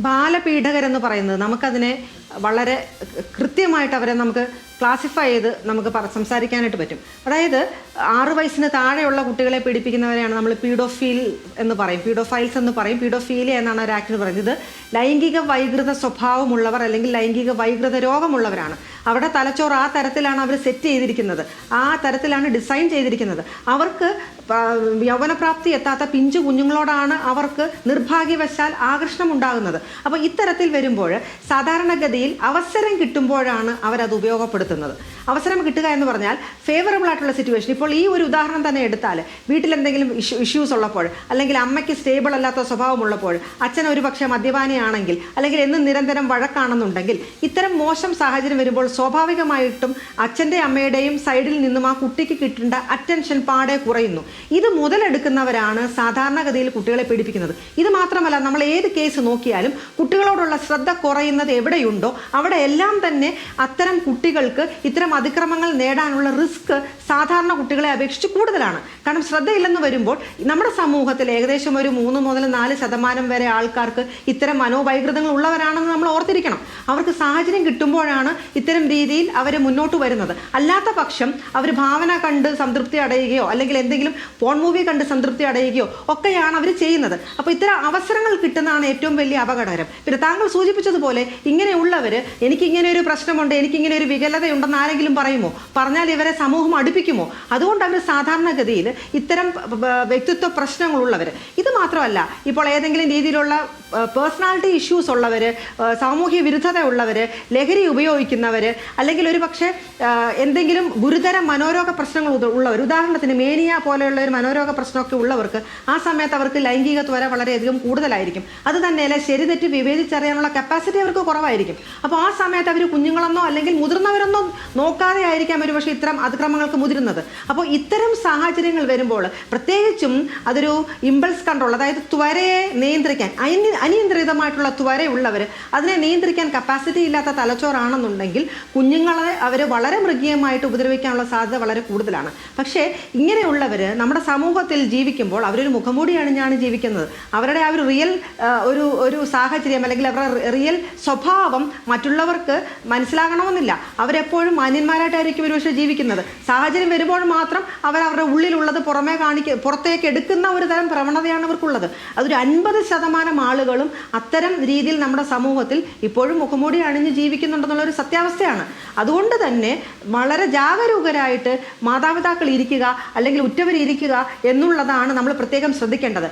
ബാലപീഡകരെന്ന് പറയുന്നത് നമുക്കതിനെ വളരെ കൃത്യമായിട്ട് അവരെ നമുക്ക് ക്ലാസിഫൈ ചെയ്ത് നമുക്ക് സംസാരിക്കാനായിട്ട് പറ്റും. അതായത് 6 വയസ്സിന് താഴെയുള്ള കുട്ടികളെ പീഡിപ്പിക്കുന്നവരെയാണ് നമ്മൾ പീഡോഫീൽ എന്ന് പറയും, പീഡോഫൈൽസ് എന്ന് പറയും. പീഡോഫീലിയ എന്നാണ് ഒരു ആക്ടിന് പറയുന്നത്. ഇത് ലൈംഗിക വൈകൃത സ്വഭാവമുള്ളവർ അല്ലെങ്കിൽ ലൈംഗിക വൈകൃത രോഗമുള്ളവരാണ്. അവിടെ തലച്ചോറ് ആ തരത്തിലാണ് അവർ സെറ്റ് ചെയ്തിരിക്കുന്നത്, ആ തരത്തിലാണ് ഡിസൈൻ ചെയ്തിരിക്കുന്നത്. അവർക്ക് യൗവനപ്രാപ്തി എത്താത്ത പിഞ്ചു കുഞ്ഞുങ്ങളോടാണ് അവർക്ക് നിർഭാഗ്യവശാൽ ആകർഷണം ഉണ്ടാകുന്നത്. അപ്പോൾ ഇത്തരത്തിൽ വരുമ്പോൾ സാധാരണഗതിയിൽ അവസരം കിട്ടുമ്പോഴാണ് അവരത് ഉപയോഗപ്പെടുത്തുന്നത്. അവസരം കിട്ടുക എന്ന് പറഞ്ഞാൽ ഫേവറബിൾ ആയിട്ടുള്ള സിറ്റുവേഷൻ. ഇപ്പോൾ ഈ ഒരു ഉദാഹരണം തന്നെ എടുത്താൽ, വീട്ടിലെന്തെങ്കിലും ഇഷ്യൂസ് ഉള്ളപ്പോൾ, അല്ലെങ്കിൽ അമ്മയ്ക്ക് സ്റ്റേബിൾ അല്ലാത്ത സ്വഭാവമുള്ളപ്പോൾ, അച്ഛൻ ഒരു പക്ഷേ മദ്യപാനിയാണെങ്കിൽ, അല്ലെങ്കിൽ എന്നും നിരന്തരം വഴക്കാണെന്നുണ്ടെങ്കിൽ, ഇത്തരം മോശം സാഹചര്യം വരുമ്പോൾ സ്വാഭാവികമായിട്ടും അച്ഛൻ്റെ അമ്മയുടെയും സൈഡിൽ നിന്നും ആ കുട്ടിക്ക് കിട്ടേണ്ട അറ്റൻഷൻ പാടെ കുറയുന്നു. ഇത് മുതലെടുക്കുന്നവരാണ് സാധാരണഗതിയിൽ കുട്ടികളെ പീഡിപ്പിക്കുന്നത്. ഇത് മാത്രമല്ല, നമ്മൾ ഏത് കേസ് നോക്കിയാലും കുട്ടികളോടുള്ള ശ്രദ്ധ കുറയുന്നത് എവിടെയുണ്ടോ അവിടെ എല്ലാം തന്നെ അത്തരം കുട്ടികൾക്ക് ഇത്തരം അതിക്രമങ്ങൾ നേടാനുള്ള റിസ്ക് സാധാരണ കുട്ടികളെ അപേക്ഷിച്ച് കൂടുതലാണ്. കാരണം ശ്രദ്ധയില്ലെന്ന് വരുമ്പോൾ നമ്മുടെ സമൂഹത്തിൽ ഏകദേശം ഒരു 3 മുതൽ 4% വരെ ആൾക്കാർക്ക് ഇത്തരം മനോവൈകൃതങ്ങൾ ഉള്ളവരാണെന്ന് നമ്മൾ ഓർത്തിരിക്കണം. അവർക്ക് സാഹചര്യം കിട്ടുമ്പോഴാണ് ഇത്തരം രീതിയിൽ അവർ മുന്നോട്ട് വരുന്നത്. അല്ലാത്ത പക്ഷം അവർ ഭാവന കണ്ട് സംതൃപ്തി അടയുകയോ അല്ലെങ്കിൽ എന്തെങ്കിലും പോൺ മൂവി കണ്ട് സംതൃപ്തി അടയുകയോ ഒക്കെയാണ് അവർ ചെയ്യുന്നത്. അപ്പോൾ ഇത്തരം അവസരങ്ങൾ കിട്ടുന്നതാണ് ഏറ്റവും വലിയ അപകടകരം. പിന്നെ താങ്കൾ സൂചിപ്പിച്ചതുപോലെ ഇങ്ങനെയുള്ളവർ, എനിക്കിങ്ങനെ ഒരു പ്രശ്നമുണ്ട്, എനിക്കിങ്ങനെ ഒരു വികലതയുണ്ടെന്ന് ആരെങ്കിലും പറയുമോ? പറഞ്ഞാൽ ഇവരെ സമൂഹം അടുപ്പിക്കുമോ? അതുകൊണ്ട് അവർ സാധാരണഗതിയിൽ ഇത്തരം വ്യക്തിത്വ പ്രശ്നങ്ങളുള്ളവർ, ഇത് മാത്രമല്ല, ഇപ്പോൾ ഏതെങ്കിലും രീതിയിലുള്ള പേഴ്സണാലിറ്റി ഇഷ്യൂസ് ഉള്ളവർ, സാമൂഹ്യ വിരുദ്ധത ഉള്ളവർ, ലഹരി ഉപയോഗിക്കുന്നവർ, അല്ലെങ്കിൽ ഒരു പക്ഷേ എന്തെങ്കിലും ഗുരുതര മനോരോഗ പ്രശ്നങ്ങൾ ഉള്ളവർ, ഉദാഹരണത്തിന് മേനിയ പോലെയുള്ള ഒരു മനോരോഗ പ്രശ്നമൊക്കെ ഉള്ളവർക്ക് ആ സമയത്ത് അവർക്ക് ലൈംഗിക ത്വര വളരെയധികം കൂടുതലായിരിക്കും. അത് തന്നെയല്ല, ശരി തെറ്റ് വിവേചിച്ചറിയാനുള്ള കപ്പാസിറ്റി അവർക്ക് കുറവായിരിക്കും. അപ്പോൾ ആ സമയത്ത് അവർ കുഞ്ഞുങ്ങളെന്നോ അല്ലെങ്കിൽ മുതിർന്നവരെന്നോ നോക്കാതെ ആയിരിക്കാം ഒരു പക്ഷേ ഇത്തരം അതിക്രമങ്ങൾക്ക് മുതിരുന്നത്. അപ്പോൾ ഇത്തരം സാഹചര്യങ്ങൾ വരുമ്പോൾ പ്രത്യേകിച്ചും അതൊരു ഇമ്പൾസ് കൺട്രോൾ, അതായത് ത്വരയെ നിയന്ത്രിക്കാൻ, അനിയന്ത്രിതമായിട്ടുള്ള ത്വരയുള്ളവർ, അതിനെ നിയന്ത്രിക്കാൻ കപ്പാസിറ്റി ഇല്ലാത്ത തലച്ചോറാണെന്നുണ്ടെങ്കിൽ കുഞ്ഞുങ്ങളെ അവർ വളരെ മൃഗീയമായിട്ട് ഉപദ്രവിക്കാനുള്ള സാധ്യത വളരെ കൂടുതലാണ്. പക്ഷേ ഇങ്ങനെയുള്ളവർ നമ്മുടെ സമൂഹത്തിൽ ജീവിക്കുമ്പോൾ അവരൊരു മുഖംമൂടി അണിഞ്ഞാണ് ജീവിക്കുന്നത്. അവരുടെ ആ ഒരു റിയൽ ഒരു സാഹചര്യം അല്ലെങ്കിൽ അവരുടെ റിയൽ സ്വഭാവം മറ്റുള്ളവർക്ക് മനസ്സിലാകണമെന്നില്ല. അവരെപ്പോഴും മാന്യന്മാരായിട്ടായിരിക്കും ഒരുപക്ഷെ ജീവിക്കുന്നത്. സാഹചര്യം വരുമ്പോൾ മാത്രം അവരുടെ ഉള്ളിലുള്ളത് പുറത്തേക്ക് എടുക്കുന്ന ഒരു തരം പ്രവണതയാണ് അവർക്കുള്ളത്. അതൊരു 50% ആളുകളും അത്തരം രീതിയിൽ നമ്മുടെ സമൂഹത്തിൽ ഇപ്പോഴും മുഖംമൂടി അണിഞ്ഞ് ജീവിക്കുന്നുണ്ടെന്നുള്ളൊരു സത്യാവസ്ഥയാണ്. അതുകൊണ്ട് തന്നെ വളരെ ജാഗരൂകരായിട്ട് മാതാപിതാക്കൾ ഇരിക്കുക അല്ലെങ്കിൽ ഉറ്റവരിയ്ക്കുക എന്നുള്ളതാണ് നമ്മൾ പ്രത്യേകം ശ്രദ്ധിക്കേണ്ടത്.